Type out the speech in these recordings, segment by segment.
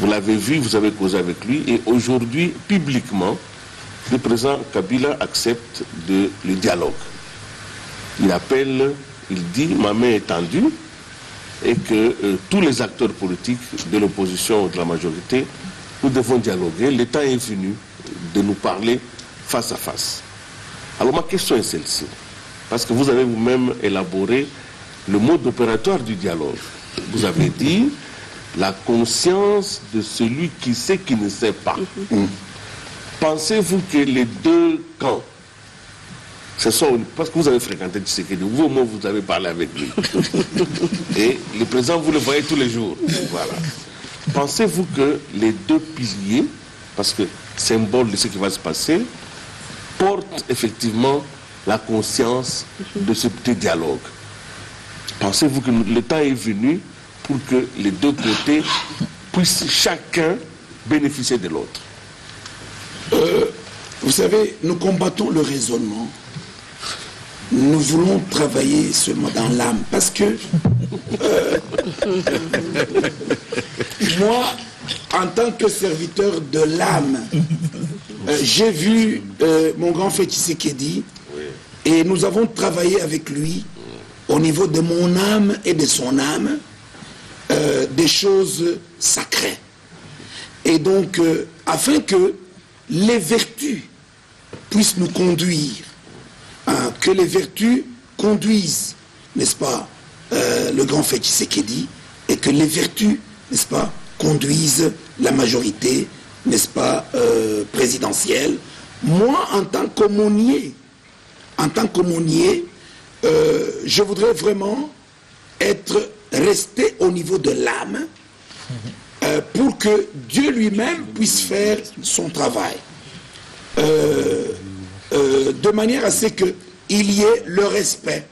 Vous l'avez vu, vous avez causé avec lui, et aujourd'hui, publiquement, le président Kabila accepte le dialogue. Il appelle, il dit, ma main est tendue, et que tous les acteurs politiques de l'opposition ou de la majorité, nous devons dialoguer. Le temps est venu de nous parler face à face. Alors ma question est celle-ci, parce que vous avez vous-même élaboré le mode opératoire du dialogue. Vous avez dit la conscience de celui qui sait qui ne sait pas. Pensez-vous que les deux camps, parce que vous avez fréquenté Tshisekedi, vous au moins vous avez parlé avec lui. Et le président, vous le voyez tous les jours. Voilà. Pensez-vous que les deux piliers, parce que symbole de ce qui va se passer, portent effectivement la conscience de ce petit dialogue? Pensez-vous que le temps est venu pour que les deux côtés puissent chacun bénéficier de l'autre? Vous savez, nous combattons le raisonnement. Nous voulons travailler seulement dans l'âme. Parce que moi, en tant que serviteur de l'âme, j'ai vu mon grand frère Tshisekedi et nous avons travaillé avec lui au niveau de mon âme et de son âme des choses sacrées. Et donc, afin que les vertus puissent nous conduire, que les vertus conduisent, n'est-ce pas, le grand frère Tshisekedi, et que les vertus, n'est-ce pas, conduisent la majorité, n'est-ce pas, présidentielle. Moi, en tant qu'aumônier, je voudrais vraiment rester au niveau de l'âme pour que Dieu lui-même puisse faire son travail. De manière à ce qu'il y ait le respect,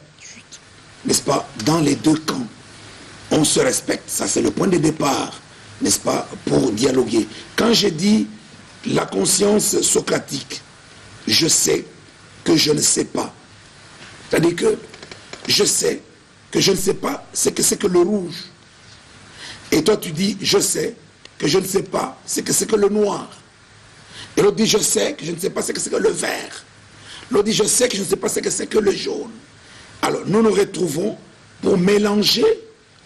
n'est-ce pas, dans les deux camps. On se respecte, ça c'est le point de départ, n'est-ce pas, pour dialoguer. Quand j'ai dit la conscience socratique, je sais que je ne sais pas. C'est-à-dire que je sais que je ne sais pas ce que c'est que le rouge. Et toi tu dis, je sais que je ne sais pas ce que c'est que le noir. Et l'autre dit, je sais que je ne sais pas ce que c'est que le vert. L'autre dit, je sais que je ne sais pas ce que c'est que le jaune. Alors, nous nous retrouvons pour mélanger,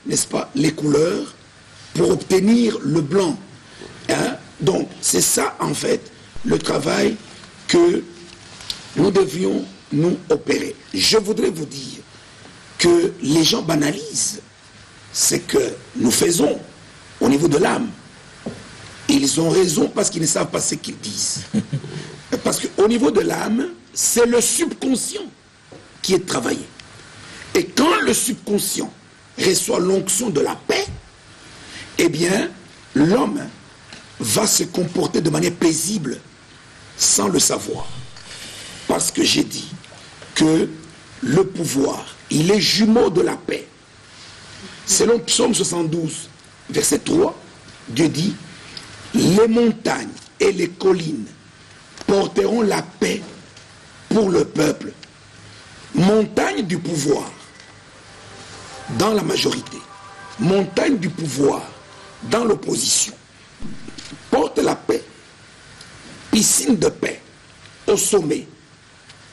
n'est-ce pas, les couleurs, pour obtenir le blanc. Hein? Donc, c'est ça, en fait, le travail que nous devions nous opérer. Je voudrais vous dire que les gens banalisent ce que nous faisons au niveau de l'âme. Ils ont raison parce qu'ils ne savent pas ce qu'ils disent. Parce qu'au niveau de l'âme, c'est le subconscient qui est travaillé. Et quand le subconscient reçoit l'onction de la paix, eh bien, l'homme va se comporter de manière paisible sans le savoir. Parce que j'ai dit que le pouvoir, il est jumeau de la paix. Selon Psaume 72, verset 3, Dieu dit, les montagnes et les collines porteront la paix pour le peuple. Montagne du pouvoir dans la majorité, montagne du pouvoir dans l'opposition, porte la paix, piscine de paix au sommet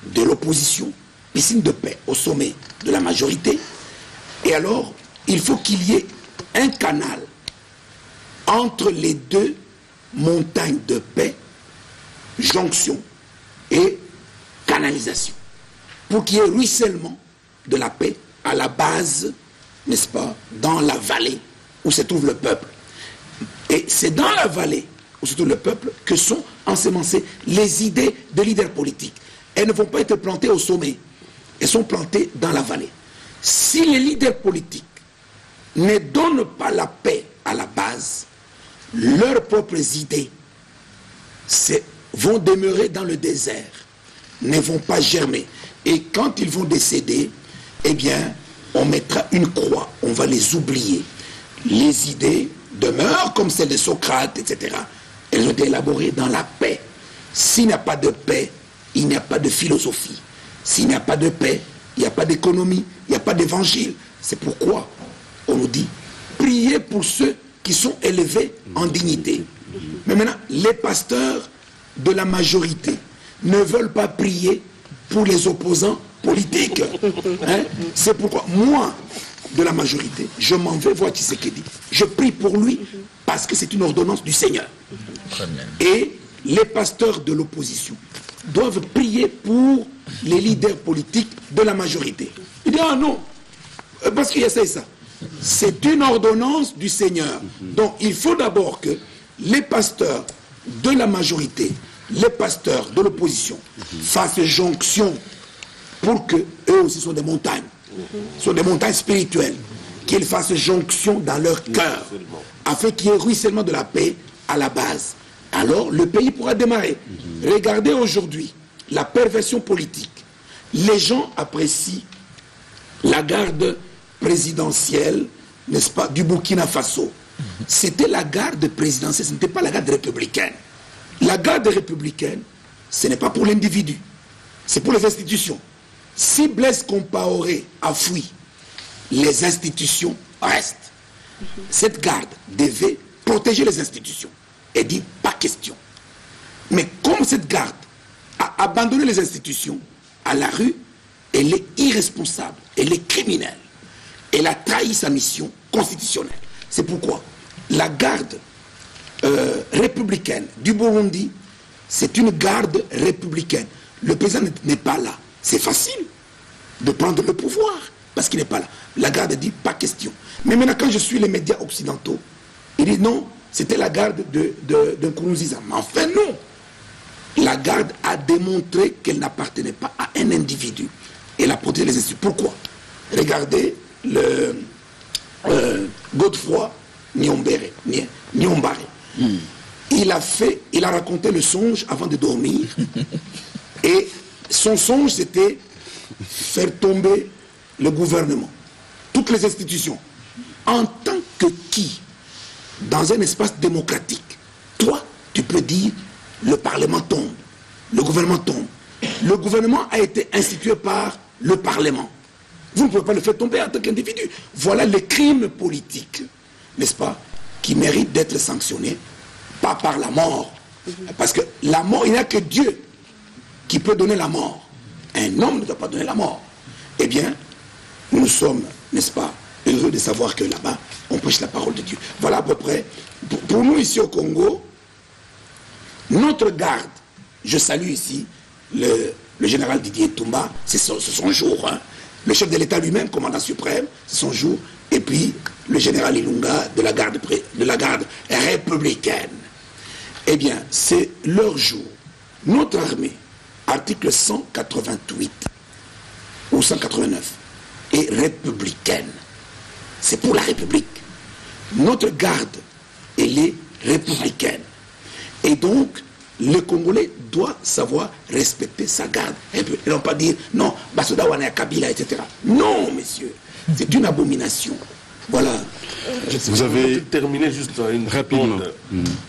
de l'opposition, piscine de paix au sommet de la majorité. Et alors, il faut qu'il y ait un canal entre les deux montagnes de paix, jonction et canalisation, pour qu'il y ait ruissellement de la paix à la base, n'est-ce pas, dans la vallée où se trouve le peuple. Et c'est dans la vallée où se trouve le peuple que sont ensemencées les idées de leaders politiques. Elles ne vont pas être plantées au sommet, elles sont plantées dans la vallée. Si les leaders politiques ne donnent pas la paix à la base, leurs propres idées vont demeurer dans le désert, ne vont pas germer. Et quand ils vont décéder, eh bien, on mettra une croix, on va les oublier. Les idées demeurent comme celles de Socrate, etc. Elles ont été élaborées dans la paix. S'il n'y a pas de paix, il n'y a pas de philosophie. S'il n'y a pas de paix, il n'y a pas d'économie, il n'y a pas d'évangile. C'est pourquoi on nous dit, priez pour ceux qui sont élevés en dignité. Mais maintenant, les pasteurs de la majorité ne veulent pas prier pour les opposants politiques. Hein? C'est pourquoi moi, de la majorité, je m'en vais voir Tshisekedi. Je prie pour lui parce que c'est une ordonnance du Seigneur. Et les pasteurs de l'opposition doivent prier pour les leaders politiques de la majorité. Il dit, ah non, parce qu'il y a ça et ça. C'est une ordonnance du Seigneur. Donc il faut d'abord que les pasteurs de la majorité, les pasteurs de l'opposition fassent jonction pour que eux aussi sont des montagnes. Sont des montagnes spirituelles. Qu'ils fassent jonction dans leur cœur afin qu'il y ait ruissellement de la paix à la base. Alors le pays pourra démarrer. Regardez aujourd'hui la perversion politique. Les gens apprécient la garde présidentielle, n'est-ce pas, du Burkina Faso. C'était la garde présidentielle, ce n'était pas la garde républicaine. La garde républicaine, ce n'est pas pour l'individu, c'est pour les institutions. Si Blaise Compaoré a fui, les institutions restent. Cette garde devait protéger les institutions et dit pas question. Mais comme cette garde a abandonné les institutions à la rue, elle est irresponsable, elle est criminelle. Elle a trahi sa mission constitutionnelle. C'est pourquoi la garde républicaine du Burundi, c'est une garde républicaine. Le président n'est pas là. C'est facile de prendre le pouvoir parce qu'il n'est pas là. La garde dit pas question. Mais maintenant, quand je suis les médias occidentaux, ils disent non, c'était la garde de Nkurunziza. Mais enfin non. La garde a démontré qu'elle n'appartenait pas à un individu. Elle a protégé les institutions. Pourquoi? Regardez le Godefroy Nyombare. Il a raconté le songe avant de dormir. Et son songe, c'était faire tomber le gouvernement, toutes les institutions. En tant que qui, dans un espace démocratique, toi, tu peux dire le Parlement tombe, le gouvernement tombe. Le gouvernement a été institué par le Parlement. Vous ne pouvez pas le faire tomber en tant qu'individu. Voilà les crimes politiques, n'est-ce pas, qui méritent d'être sanctionnés, pas par la mort. Parce que la mort, il n'y a que Dieu qui peut donner la mort. Un homme ne doit pas donner la mort. Eh bien, nous sommes, n'est-ce pas, heureux de savoir que là-bas, on prêche la parole de Dieu. Voilà à peu près. Pour nous ici au Congo, notre garde, je salue ici le général Didier Toumba, c'est son jour. Hein. Le chef de l'État lui-même, commandant suprême, c'est son jour. Et puis le général Ilunga de la garde républicaine. Eh bien, c'est leur jour. Notre armée, article 188 ou 189, est républicaine. C'est pour la République. Notre garde, elle est républicaine. Et donc, le Congolais doit savoir respecter sa garde. Et non pas dire, non, Basoda Wane Kabila, etc. Non, messieurs, c'est une abomination. Voilà. Vous avez terminé juste une rapidement.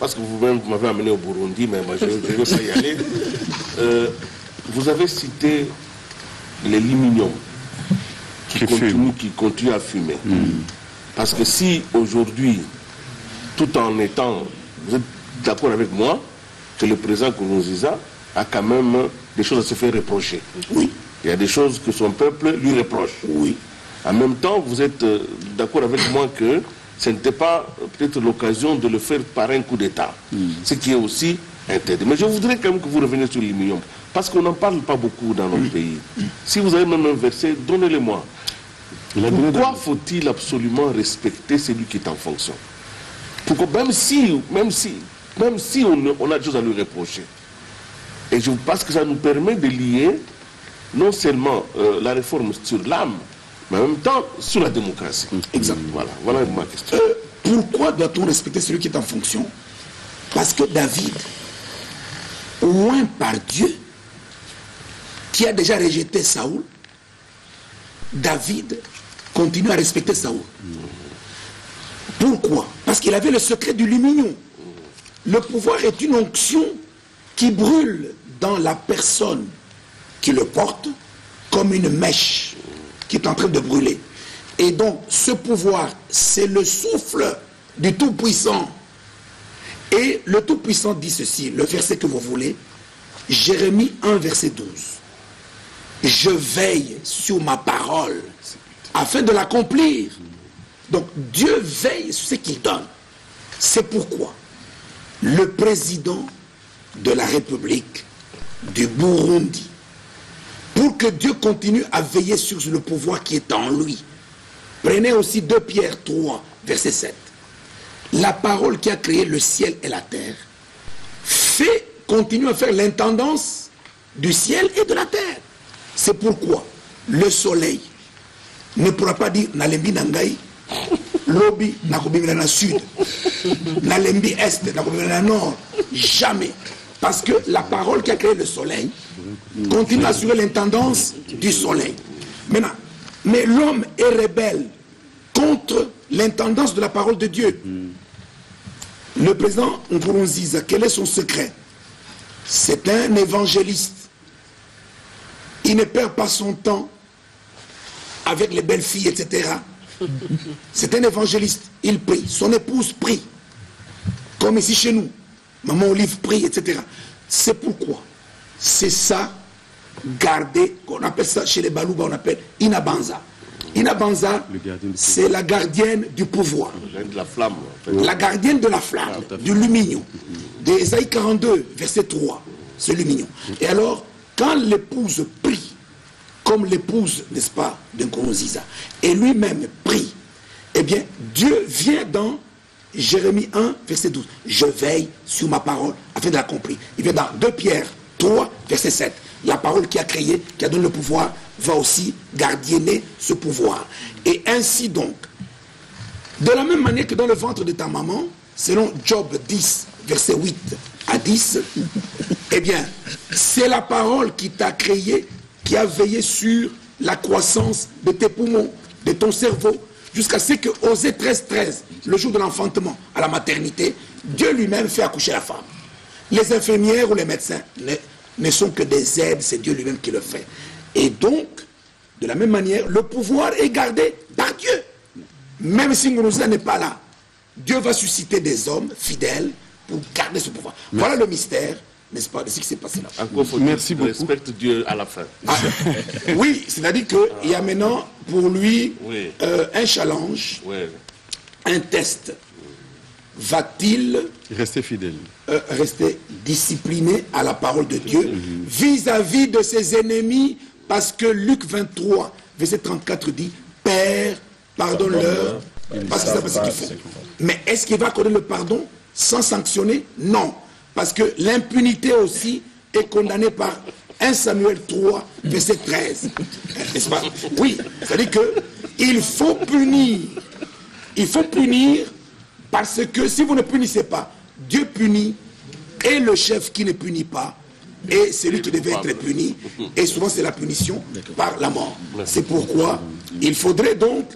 Parce que vous-même, vous m'avez amené au Burundi, mais moi, je ne veux pas y aller. Vous avez cité les limoniums qui continuent à fumer. Parce que si aujourd'hui, tout en étant, vous êtes d'accord avec moi, que le président Nkurunziza a quand même des choses à se faire reprocher. Oui. Il y a des choses que son peuple lui reproche. Oui. En même temps, vous êtes d'accord avec moi que ce n'était pas peut-être l'occasion de le faire par un coup d'État. Ce qui est aussi interdit. Mais je voudrais quand même que vous reveniez sur l'immunium. Parce qu'on n'en parle pas beaucoup dans notre pays. Si vous avez même un verset, donnez-le-moi. Pourquoi faut-il absolument respecter celui qui est en fonction? Pourquoi, même si on a des choses à lui reprocher. Et je pense que ça nous permet de lier non seulement la réforme sur l'âme, mais en même temps sur la démocratie. Exactement. Voilà ma question. Pourquoi doit-on respecter celui qui est en fonction? Parce que David, loin par Dieu, qui a déjà rejeté Saoul, David continue à respecter Saoul. Pourquoi? Parce qu'il avait le secret du lumignon. Le pouvoir est une onction qui brûle dans la personne qui le porte comme une mèche qui est en train de brûler. Et donc, ce pouvoir, c'est le souffle du Tout-Puissant. Et le Tout-Puissant dit ceci, le verset que vous voulez, Jérémie 1, verset 12. Je veille sur ma parole afin de l'accomplir. Donc Dieu veille sur ce qu'il donne. C'est pourquoi le président de la République du Burundi, pour que Dieu continue à veiller sur le pouvoir qui est en lui, prenez aussi 2 Pierre 3, verset 7. La parole qui a créé le ciel et la terre continue à faire l'intendance du ciel et de la terre. C'est pourquoi le soleil ne pourra pas dire Nalembi Nangai, Lobi Nakobimela Sud, Nalembi Est, Nakobimela Nord. Jamais. Parce que la parole qui a créé le soleil continue à assurer l'intendance du soleil. Maintenant, mais l'homme est rebelle contre l'intendance de la parole de Dieu. Le président Nkurunziza, quel est son secret? C'est un évangéliste. Il ne perd pas son temps avec les belles filles, etc. C'est un évangéliste. Il prie. Son épouse prie. Comme ici chez nous. Maman Olive prie, etc. C'est pourquoi. C'est ça, garder, qu'on appelle ça chez les Balouba, on appelle Inabanza. Inabanza, c'est la gardienne du pouvoir. De la flamme. La gardienne de la flamme, du lumignon. D'Ésaïe 42, verset 3. C'est lumignon. Et alors, quand l'épouse prie, comme l'épouse, n'est-ce pas, de Nkurunziza, et lui-même prie, eh bien, Dieu vient dans Jérémie 1, verset 12. Je veille sur ma parole afin de l'accomplir. Il vient dans 2 Pierre 3, verset 7. La parole qui a créé, qui a donné le pouvoir, va aussi gardienner ce pouvoir. Et ainsi donc, de la même manière que dans le ventre de ta maman, selon Job 10, verset 8 à 10, eh bien, c'est la parole qui t'a créé, qui a veillé sur la croissance de tes poumons, de ton cerveau, jusqu'à ce que Osée 13, le jour de l'enfantement à la maternité, Dieu lui-même fait accoucher la femme. Les infirmières ou les médecins ne sont que des aides, c'est Dieu lui-même qui le fait. Et donc, de la même manière, le pouvoir est gardé par Dieu. Même si Nkurunziza n'est pas là, Dieu va susciter des hommes fidèles pour garder ce pouvoir. Merci. Voilà le mystère, n'est-ce pas, de ce qui s'est passé là. Encore faut merci beaucoup. Respecte Dieu à la fin. Ah, oui, c'est-à-dire qu'il y a maintenant pour lui un challenge, un test. Va-t-il rester fidèle, rester discipliné à la parole de Dieu vis-à-vis de ses ennemis, parce que Luc 23, verset 34 dit « Père, pardonne-leur, parce que c'est ce qu'ils font. » Mais est-ce qu'il va accorder le pardon sans sanctionner? Non. Parce que l'impunité aussi est condamnée par 1 Samuel 3, verset 13. N'est-ce pas? Oui, c'est-à-dire qu'il faut punir. Il faut punir parce que si vous ne punissez pas, Dieu punit, et le chef qui ne punit pas, et celui qui devait être puni, et souvent c'est la punition par la mort. C'est pourquoi il faudrait donc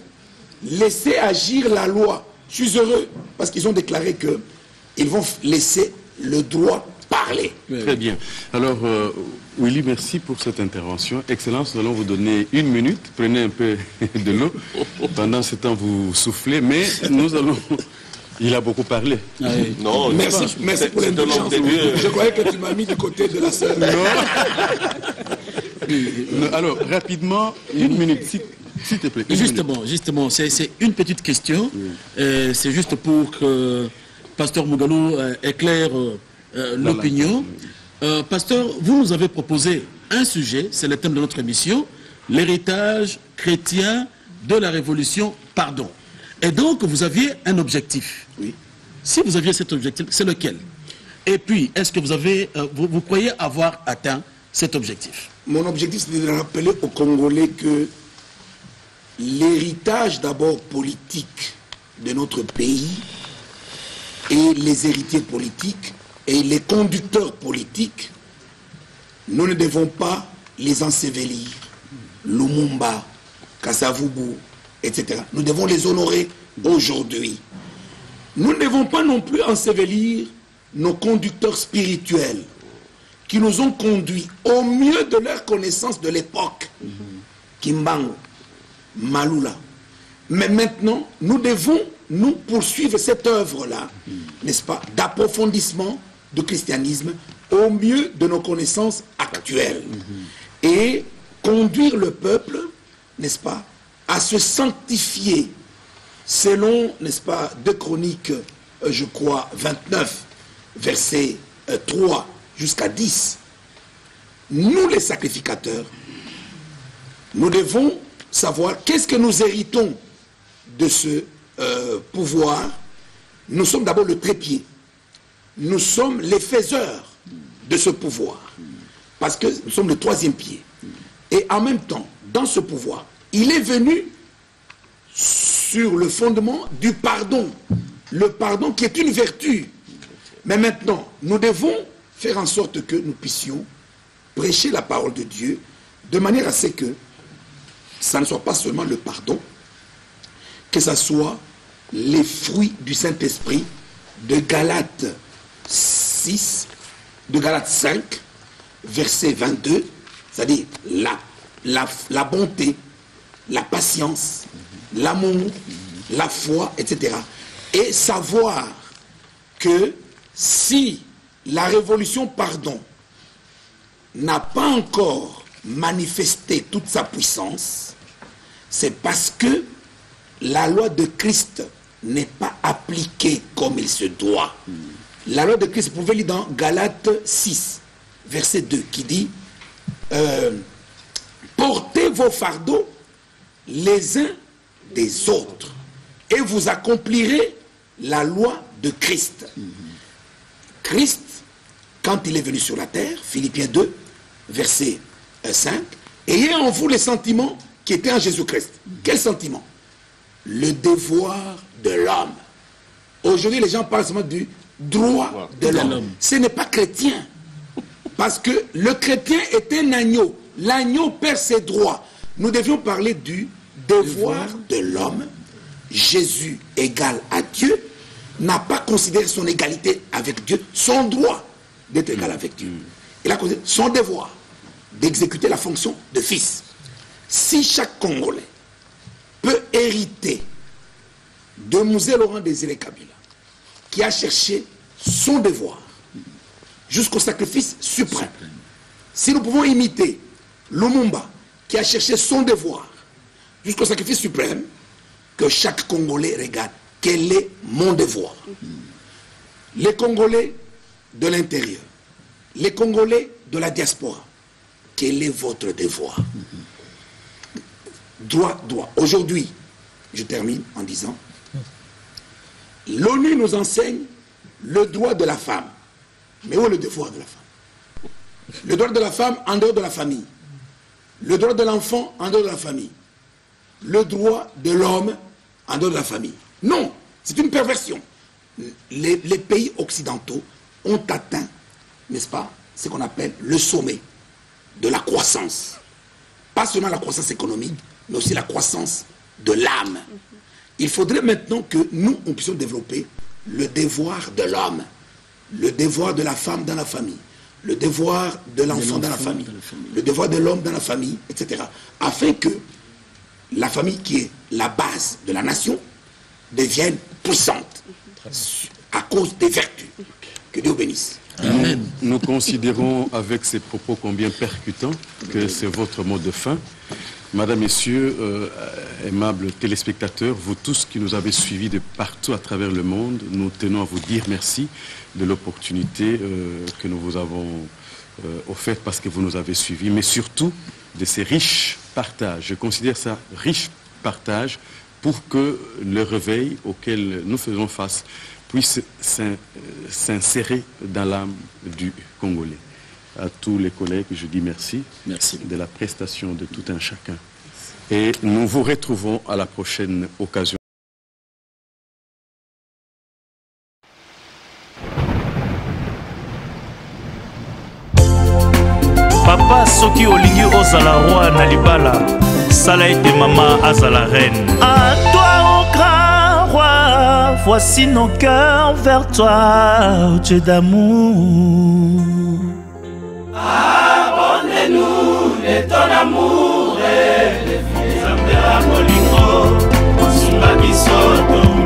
laisser agir la loi. Je suis heureux parce qu'ils ont déclaré qu'ils vont laisser le droit parler. Très bien. Alors, Willy, merci pour cette intervention. Excellence, nous allons vous donner 1 minute. Prenez un peu de l'eau. Pendant ce temps, vous soufflez, mais nous allons... Il a beaucoup parlé. Ah oui. Non, merci pour l'indulgence. Je croyais que tu m'as mis du côté de la sœur. Non. Alors, rapidement, 1 minute, s'il te plaît. Justement, c'est une petite question. C'est juste pour que Pasteur Mugalou éclaire l'opinion. Pasteur, vous nous avez proposé un sujet, c'est le thème de notre émission, l'héritage chrétien de la révolution, pardon. Et donc, vous aviez un objectif. Oui. Si vous aviez cet objectif, c'est lequel? Et puis, est-ce que vous croyez avoir atteint cet objectif? Mon objectif, c'est de rappeler aux Congolais que l'héritage d'abord politique de notre pays et les héritiers politiques et les conducteurs politiques, nous ne devons pas les ensevelir. Lumumba, Kasavubu, etc. Nous devons les honorer aujourd'hui. Nous ne devons pas non plus ensevelir nos conducteurs spirituels qui nous ont conduits au mieux de leur connaissance de l'époque. Kimbangu, Malula. Mais maintenant, nous devons nous poursuivre cette œuvre-là, n'est-ce pas, d'approfondissement du christianisme au mieux de nos connaissances actuelles. Et conduire le peuple, n'est-ce pas, à se sanctifier selon, n'est-ce pas, 2 Chroniques, je crois, 29, versets 3 jusqu'à 10. Nous, les sacrificateurs, nous devons savoir qu'est-ce que nous héritons de ce pouvoir. Nous sommes d'abord le trépied. Nous sommes les faiseurs de ce pouvoir. Parce que nous sommes le 3e pied. Et en même temps, dans ce pouvoir, il est venu sur le fondement du pardon. Le pardon qui est une vertu. Mais maintenant, nous devons faire en sorte que nous puissions prêcher la parole de Dieu de manière à ce que ça ne soit pas seulement le pardon, que ça soit les fruits du Saint-Esprit de Galates 6, de Galates 5, verset 22, c'est-à-dire la bonté, la patience, l'amour, la foi, etc. Et savoir que si la révolution pardon n'a pas encore manifesté toute sa puissance, c'est parce que la loi de Christ n'est pas appliquée comme il se doit. La loi de Christ, vous pouvez lire dans Galates 6, verset 2, qui dit portez vos fardeaux les uns des autres et vous accomplirez la loi de Christ. Christ, quand il est venu sur la terre, Philippiens 2, verset 5, ayez en vous les sentiments qui étaient en Jésus-Christ. Quel sentiment? Le devoir de l'homme. Aujourd'hui, les gens parlent seulement du droit de l'homme. Ce n'est pas chrétien. Parce que le chrétien est un agneau. L'agneau perd ses droits. Nous devions parler du devoir de l'homme. Jésus, égal à Dieu, n'a pas considéré son égalité avec Dieu, son droit d'être égal avec Dieu. Il a considéré son devoir d'exécuter la fonction de fils. Si chaque Congolais peut hériter de Mouzé Laurent Désiré Kabila, qui a cherché son devoir jusqu'au sacrifice suprême, si nous pouvons imiter Lumumba, qui a cherché son devoir jusqu'au sacrifice suprême, que chaque Congolais regarde quel est mon devoir. Les Congolais de l'intérieur, les Congolais de la diaspora, quel est votre devoir? Droit. Aujourd'hui, je termine en disant, l'ONU nous enseigne le droit de la femme. Mais où est le devoir de la femme? Le droit de la femme en dehors de la famille. Le droit de l'enfant en dehors de la famille. Le droit de l'homme en dehors de la famille. Non, c'est une perversion. Les pays occidentaux ont atteint, n'est-ce pas, ce qu'on appelle le sommet de la croissance. Pas seulement la croissance économique, mais aussi la croissance de l'âme. Il faudrait maintenant que nous, on puissions développer le devoir de l'homme, le devoir de la femme dans la famille, le devoir de l'enfant dans la famille, le devoir de l'homme dans la famille, etc. Afin que la famille, qui est la base de la nation, devienne puissante à cause des vertus. Que Dieu bénisse. Nous considérons avec ces propos combien percutants que c'est votre mot de fin. Madame, Messieurs, aimables téléspectateurs, vous tous qui nous avez suivis de partout à travers le monde, nous tenons à vous dire merci de l'opportunité que nous vous avons offerte parce que vous nous avez suivis, mais surtout de ces riches partages. Je considère ça riche partage pour que le réveil auquel nous faisons face puisse s'insérer dans l'âme du Congolais. À tous les collègues, je dis merci, de la prestation de tout un chacun. Et nous vous retrouvons à la prochaine occasion. Papa soki olingi ozala roi na libala, sala ete mama azala reine. À toi au grand roi, voici nos cœurs vers toi, Dieu d'amour. Abonnez-nous de ton amour et les filles de la Molingo, Sumba Bisoto.